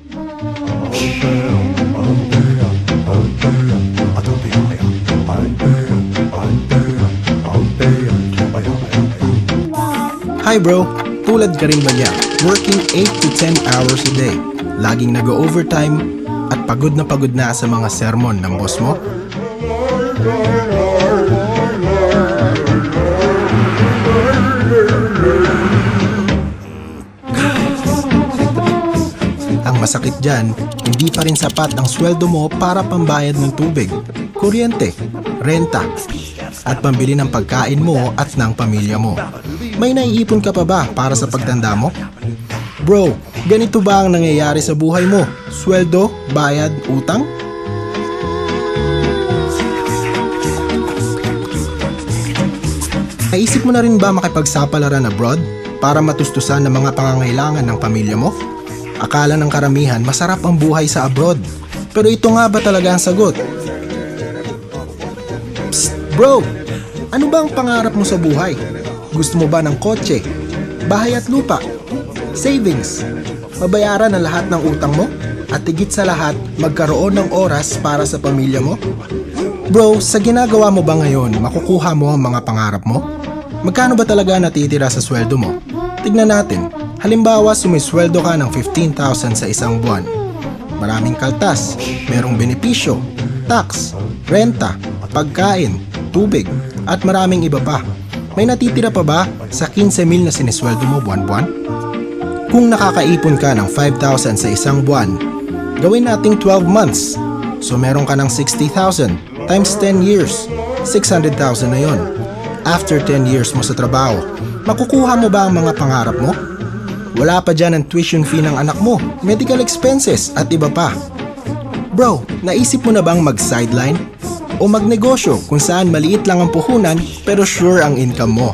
Hi bro, tulad ka rin ba niya? Working 8 to 10 hours a day, laging nag-overtime at pagod na sa mga sermon ng boss mo? Ang masakit dyan, hindi pa rin sapat ang sweldo mo para pambayad ng tubig, kuryente, renta, at pambili ng pagkain mo at ng pamilya mo. May naiipon ka pa ba para sa pagtanda mo? Bro, ganito ba ang nangyayari sa buhay mo? Sweldo, bayad, utang? Naisip mo na rin ba makipagsapalaran abroad para matustusan ng mga pangangailangan ng pamilya mo? Akala ng karamihan masarap ang buhay sa abroad. Pero ito nga ba talaga ang sagot? Psst, bro! Ano ba ang pangarap mo sa buhay? Gusto mo ba ng kotse, bahay at lupa, savings, mabayaran ang lahat ng utang mo, at higit sa lahat, magkaroon ng oras para sa pamilya mo? Bro, sa ginagawa mo ba ngayon, makukuha mo ang mga pangarap mo? Magkano ba talaga natitira sa sweldo mo? Tignan natin. Halimbawa, sumisweldo ka ng 15,000 sa isang buwan. Maraming kaltas, merong benepisyo, tax, renta, pagkain, tubig, at maraming iba pa. May natitira pa ba sa 15,000 na sinisweldo mo buwan-buwan? Kung nakakaipon ka ng 5,000 sa isang buwan, gawin nating 12 months. So meron ka ng 60,000 times 10 years, 600,000 na yon. After 10 years mo sa trabaho, makukuha mo ba ang mga pangarap mo? Wala pa dyan ang tuition fee ng anak mo, medical expenses at iba pa. Bro, naisip mo na bang mag-sideline? O magnegosyo kung saan maliit lang ang puhunan pero sure ang income mo?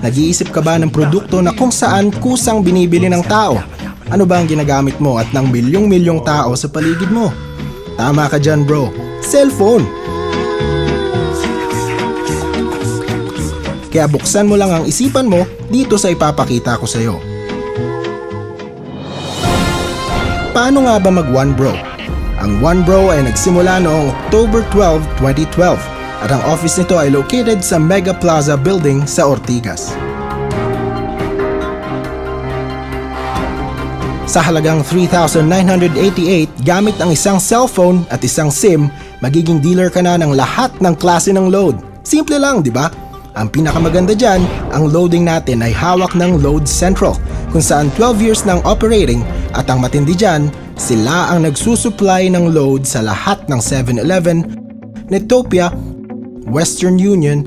Nag-iisip ka ba ng produkto na kung saan kusang binibili ng tao? Ano ba ang ginagamit mo at ng milyong-milyong tao sa paligid mo? Tama ka dyan bro, cellphone! Kaya buksan mo lang ang isipan mo dito sa ipapakita ko sa'yo. Paano nga ba mag One Bro? Ang One Bro ay nagsimula noong October 12, 2012 at ang office nito ay located sa Mega Plaza Building sa Ortigas. Sa halagang 3,988 gamit ang isang cellphone at isang SIM, magiging dealer ka na ng lahat ng klase ng load. Simple lang, di ba? Ang pinakamaganda dyan, ang loading natin ay hawak ng Load Central kung saan 12 years ng operating at ang matindi dyan, sila ang nagsusupply ng load sa lahat ng 7-Eleven, Netopia, Western Union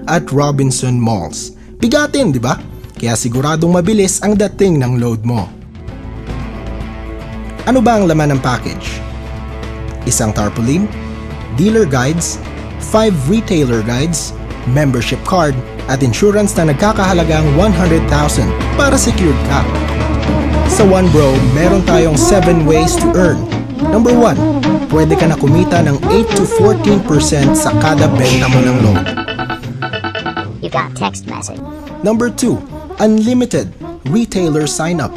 at Robinson Malls. Bigatin, di ba? Kaya siguradong mabilis ang dating ng load mo. Ano ba ang laman ng package? Isang tarpaulin, dealer guides, 5 retailer guides, membership card, at insurance na nagkakahalagang 100,000 para secured ka. Sa One Bro, meron tayong 7 ways to earn. Number 1, pwede ka na kumita ng 8 to 14% sa kada benta mo ng load. You got text message. Number 2, unlimited retailer sign-up.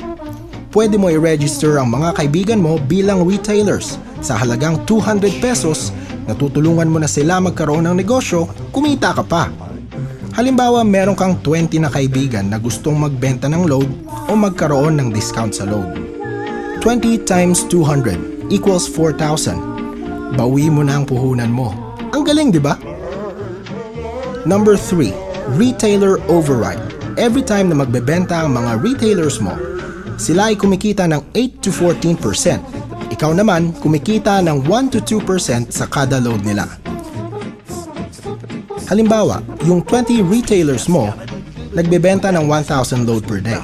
Pwede mo i-register ang mga kaibigan mo bilang retailers. Sa halagang 200 pesos, natutulungan mo na sila magkaroon ng negosyo, kumita ka pa. Halimbawa, meron kang 20 na kaibigan na gustong magbenta ng load o magkaroon ng discount sa load. 20 times 200 equals 4,000. Bawi mo na ang puhunan mo. Ang galing, di ba? Number 3, retailer override. Every time na magbebenta ang mga retailers mo, sila ay kumikita ng 8 to 14%. Ikaw naman, kumikita ng 1 to 2% sa kada load nila. Halimbawa, yung 20 retailers mo, nagbebenta ng 1,000 load per day.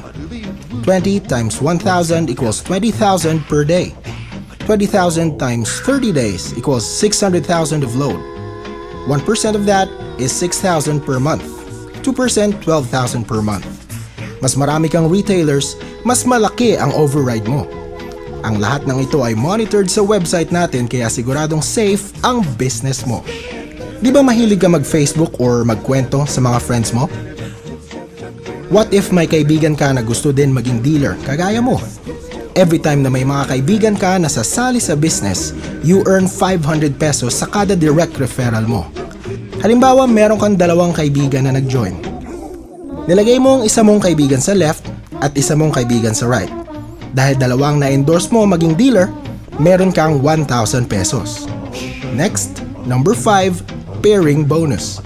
20 times 1,000 equals 20,000 per day. 20,000 times 30 days equals 600,000 of load. 1% of that is 6,000 per month. 2%, 12,000 per month. Mas marami kang retailers, mas malaki ang override mo. Ang lahat ng ito ay monitored sa website natin kaya siguradong safe ang business mo. Di ba mahilig ka mag-Facebook or magkwento sa mga friends mo? What if may kaibigan ka na gusto din maging dealer kagaya mo? Every time na may mga kaibigan ka na sasali sa business, you earn 500 pesos sa kada direct referral mo. Halimbawa, meron kang 2 kaibigan na nag-join. Nilagay mo ang isa mong kaibigan sa left at isa mong kaibigan sa right. Dahil 2 na-endorse mo maging dealer, meron kang 1,000 pesos. Next, number 5, pairing bonus.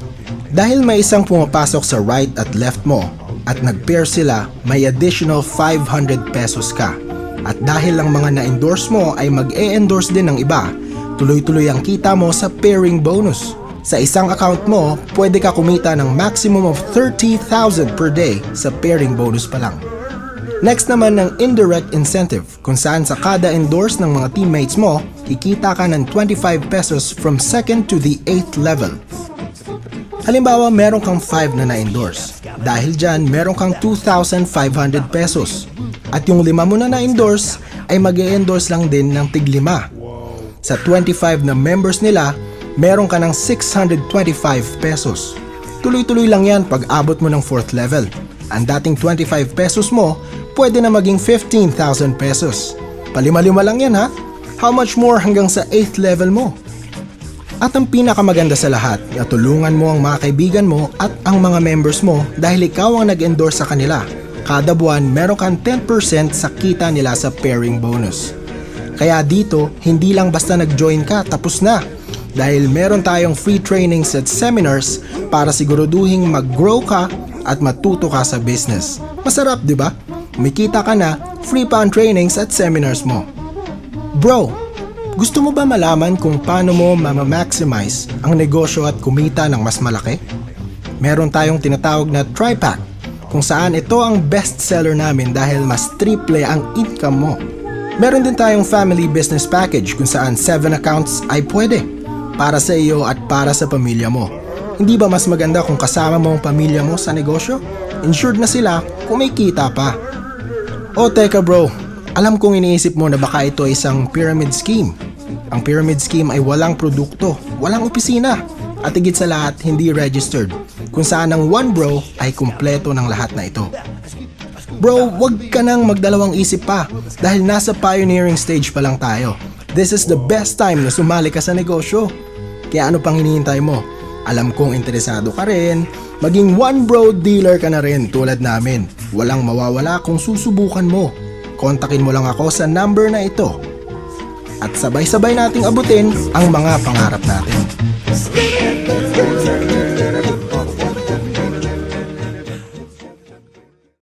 Dahil may isang pumapasok sa right at left mo at nag-pair sila, may additional 500 pesos ka. At dahil ang mga na-endorse mo ay mag-e-endorse din ng iba, tuloy-tuloy ang kita mo sa pairing bonus. Sa isang account mo, pwede ka kumita ng maximum of 30,000 per day sa pairing bonus pa lang. Next naman ng indirect incentive, kung saan sa kada endorse ng mga teammates mo, kikita ka ng 25 pesos from 2nd to the 8th level. Halimbawa, meron kang 5 na na-endorse. Dahil dyan, meron kang 2,500 pesos. At yung 5 mo na na-endorse ay mag-e-endorse lang din ng tig-5. Sa 25 na members nila, meron ka ng 625 pesos. Tuloy-tuloy lang yan pag abot mo ng 4th level. Ang dating 25 pesos mo, pwede na maging 15,000 pesos. Palima-lima lang yan ha? How much more hanggang sa 8th level mo? At ang pinakamaganda sa lahat, natulungan mo ang mga kaibigan mo at ang mga members mo dahil ikaw ang nag-endorse sa kanila. Kada buwan, meron kang 10% sa kita nila sa pairing bonus. Kaya dito, hindi lang basta nag-join ka, tapos na. Dahil meron tayong free trainings at seminars para siguraduhin mag-grow ka at matuto ka sa business. Masarap, di ba? Kumikita ka na, free pa ang trainings at seminars mo. Bro, gusto mo ba malaman kung paano mo ma-maximize ang negosyo at kumita ng mas malaki? Meron tayong tinatawag na TriPack, kung saan ito ang best seller namin dahil mas triple ang income mo. Meron din tayong family business package kung saan 7 accounts ay pwede para sa iyo at para sa pamilya mo. Hindi ba mas maganda kung kasama mo ang pamilya mo sa negosyo? Insured na sila, kumikita pa. O teka bro, alam kong iniisip mo na baka ito ay isang pyramid scheme. Ang pyramid scheme ay walang produkto, walang opisina, at higit sa lahat hindi registered, kung saan ang one bro ay kumpleto ng lahat na ito. Bro, wag ka nang magdalawang isip pa dahil nasa pioneering stage pa lang tayo. This is the best time na sumali ka sa negosyo. Kaya ano pang hinihintay mo? Alam kong interesado ka rin, maging one bro dealer ka na rin tulad namin. Walang mawawala kung susubukan mo. Kontakin mo lang ako sa number na ito. At sabay-sabay nating abutin ang mga pangarap natin.